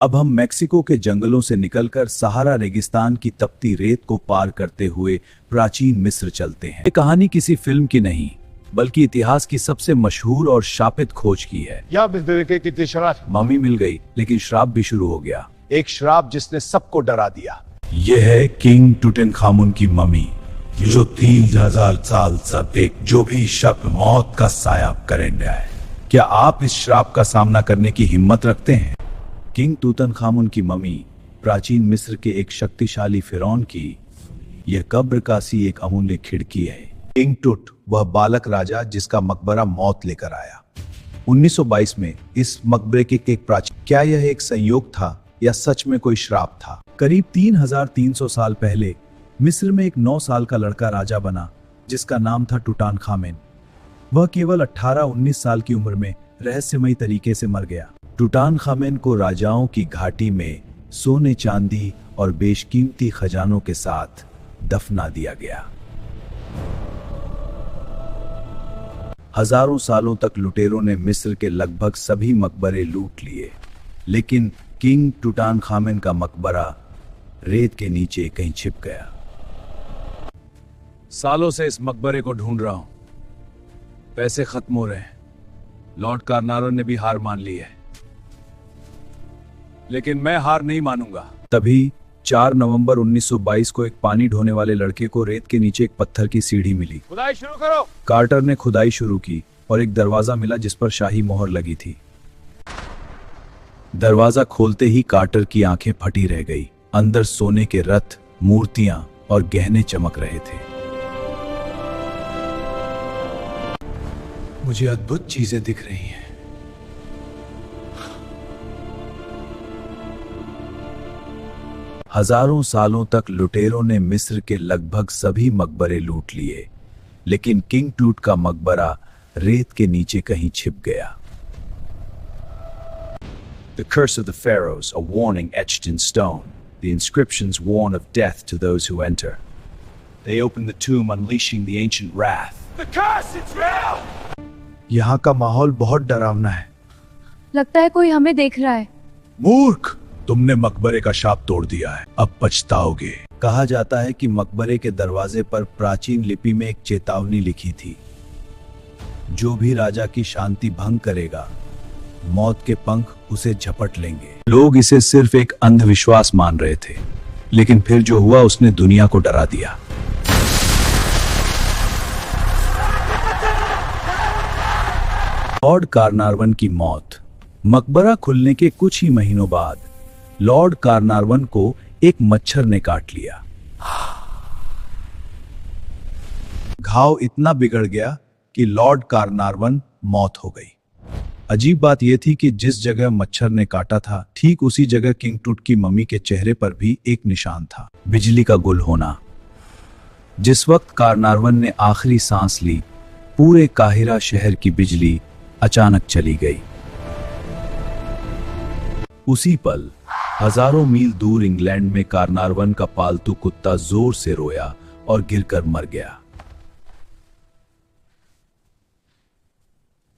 अब हम मेक्सिको के जंगलों से निकलकर सहारा रेगिस्तान की तपती रेत को पार करते हुए प्राचीन मिस्र चलते हैं। ये कहानी किसी फिल्म की नहीं बल्कि इतिहास की सबसे मशहूर और शापित खोज की है। मम्मी मिल गई लेकिन श्राप भी शुरू हो गया। एक श्राप जिसने सबको डरा दिया। यह है किंग टूटनखामुन की मम्मी, जो 3000 साल तक जो भी शख्स मौत का साया करेंगे। क्या आप इस श्राप का सामना करने की हिम्मत रखते हैं? किंग टूटनखामुन की मम्मी प्राचीन मिस्र के एक शक्तिशाली फिरौन की यह कब्र का सी एक अमूल्य खिड़की है। किंग टूट वह बालक राजा जिसका मकबरा मौत लेकर आया 1922 में। इस मकबरे के एक प्राचीन, क्या यह एक संयोग था या सच में कोई श्राप था? करीब 3300 साल पहले मिस्र में एक 9 साल का लड़का राजा बना जिसका नाम था टूटानखामेन। वह केवल 18-19 साल की उम्र में रहस्यमयी तरीके से मर गया। टूटानखामेन को राजाओं की घाटी में सोने चांदी और बेशकीमती खजानों के साथ दफना दिया गया। हजारों सालों तक लुटेरों ने मिस्र के लगभग सभी मकबरे लूट लिए, लेकिन किंग टूटानखामेन का मकबरा रेत के नीचे कहीं छिप गया। सालों से इस मकबरे को ढूंढ रहा हूं। पैसे खत्म हो रहे हैं। लॉर्ड कार्नारवन ने भी हार मान ली है, लेकिन मैं हार नहीं मानूंगा। तभी 4 नवंबर 1922 को एक पानी ढोने वाले लड़के को रेत के नीचे एक पत्थर की सीढ़ी मिली। खुदाई शुरू करो। कार्टर ने खुदाई शुरू की और एक दरवाजा मिला जिस पर शाही मोहर लगी थी। दरवाजा खोलते ही कार्टर की आंखें फटी रह गई। अंदर सोने के रथ, मूर्तियां और गहने चमक रहे थे। मुझे अद्भुत चीजें दिख रही हैं। हजारों सालों तक लुटेरों ने मिस्र के लगभग सभी मकबरे लूट लिए, लेकिन किंग टूट का मकबरा रेत के नीचे कहीं छिप गया। The curse of the pharaohs, a warning etched in stone. The inscriptions warn of death to those who enter. They open the tomb, unleashing the ancient wrath. The curse, it's real! यहाँ का माहौल बहुत डरावना है। लगता है कोई हमें देख रहा है। मूर्ख, तुमने मकबरे का शाप तोड़ दिया है, अब पछताओगे। कहा जाता है कि मकबरे के दरवाजे पर प्राचीन लिपि में एक चेतावनी लिखी थी, जो भी राजा की शांति भंग करेगा, मौत के पंख उसे झपट लेंगे। लोग इसे सिर्फ एक अंधविश्वास मान रहे थे, लेकिन फिर जो हुआ उसने दुनिया को डरा दिया। लॉर्ड कार्नारवन की मौत। मकबरा खुलने के कुछ ही महीनों बाद लॉर्ड कार्नारवन को एक मच्छर ने काट लिया। घाव इतना बिगड़ गया कि लॉर्ड कार्नारवन मौत हो गई। अजीब बात यह थी कि जिस जगह मच्छर ने काटा था, ठीक उसी जगह किंग टूट की मम्मी के चेहरे पर भी एक निशान था, बिजली का गुल होना। जिस वक्त कार्नारवन ने आखिरी सांस ली, पूरे काहिरा शहर की बिजली अचानक चली गई। उसी पल हजारों मील दूर इंग्लैंड में कार्नारवन का पालतू कुत्ता जोर से रोया और गिरकर मर गया।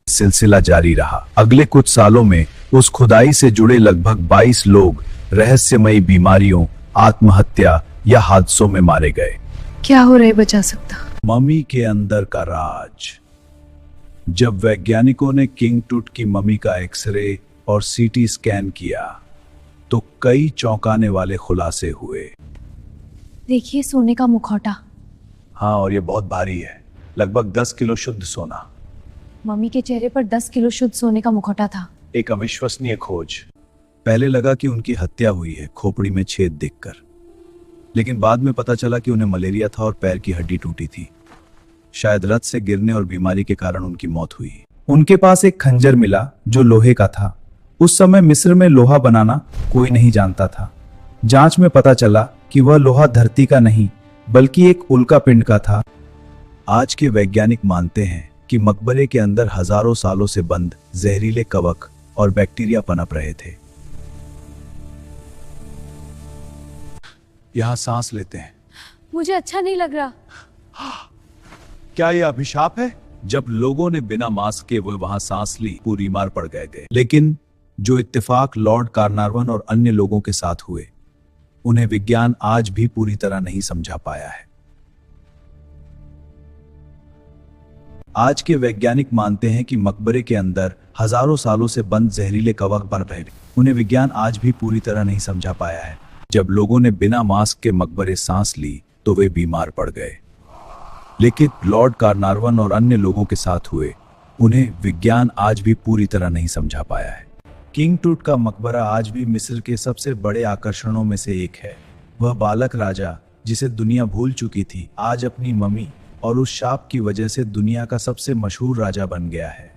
सिलसिला जारी रहा। अगले कुछ सालों में उस खुदाई से जुड़े लगभग 22 लोग रहस्यमयी बीमारियों, आत्महत्या या हादसों में मारे गए। क्या हो रहा है, बचा सकता? मम्मी के अंदर का राज। जब वैज्ञानिकों ने किंग टूट की मम्मी का एक्सरे और सीटी स्कैन किया तो कई चौंकाने वाले खुलासे हुए। देखिए, सोने का मुखौटा। हाँ, और ये बहुत भारी है, लगभग 10 किलो शुद्ध सोना। मम्मी के चेहरे पर 10 किलो शुद्ध सोने का मुखौटा था। एक अविश्वसनीय खोज। पहले लगा कि उनकी हत्या हुई है, खोपड़ी में छेद दिखकर, लेकिन बाद में पता चला कि उन्हें मलेरिया था और पैर की हड्डी टूटी थी। शायद रथ से गिरने और बीमारी के कारण उनकी मौत हुई। उनके पास एक खंजर मिला जो लोहे का था। उस समय मिस्र में लोहा बनाना कोई नहीं जानता था। जांच में पता चला कि वह लोहा धरती का नहीं बल्कि एक उल्का पिंड का था। आज के वैज्ञानिक मानते हैं कि मकबरे के अंदर हजारों सालों से बंद जहरीले कवक और बैक्टीरिया पनप रहे थे। यहां सांस लेते हैं। मुझे अच्छा नहीं लग रहा। क्या यह अभिशाप है? जब लोगों ने बिना मास्क के वो वहां सांस ली, पूरी मार पड़ गए थे। लेकिन जो इत्तेफाक लॉर्ड कार्नारवन और अन्य लोगों के साथ हुए, उन्हें विज्ञान आज भी पूरी तरह नहीं समझा पाया है। आज के वैज्ञानिक मानते हैं कि मकबरे के अंदर हजारों सालों से बंद जहरीले कवक पर रहे, उन्हें विज्ञान आज भी पूरी तरह नहीं समझा पाया है। जब लोगों ने बिना मास्क के मकबरे सांस ली तो वे बीमार पड़ गए, लेकिन लॉर्ड कार्नारवन और अन्य लोगों के साथ हुए, उन्हें विज्ञान आज भी पूरी तरह नहीं समझा पाया है। किंग टूट का मकबरा आज भी मिस्र के सबसे बड़े आकर्षणों में से एक है। वह बालक राजा, जिसे दुनिया भूल चुकी थी, आज अपनी मम्मी और उस शाप की वजह से दुनिया का सबसे मशहूर राजा बन गया है।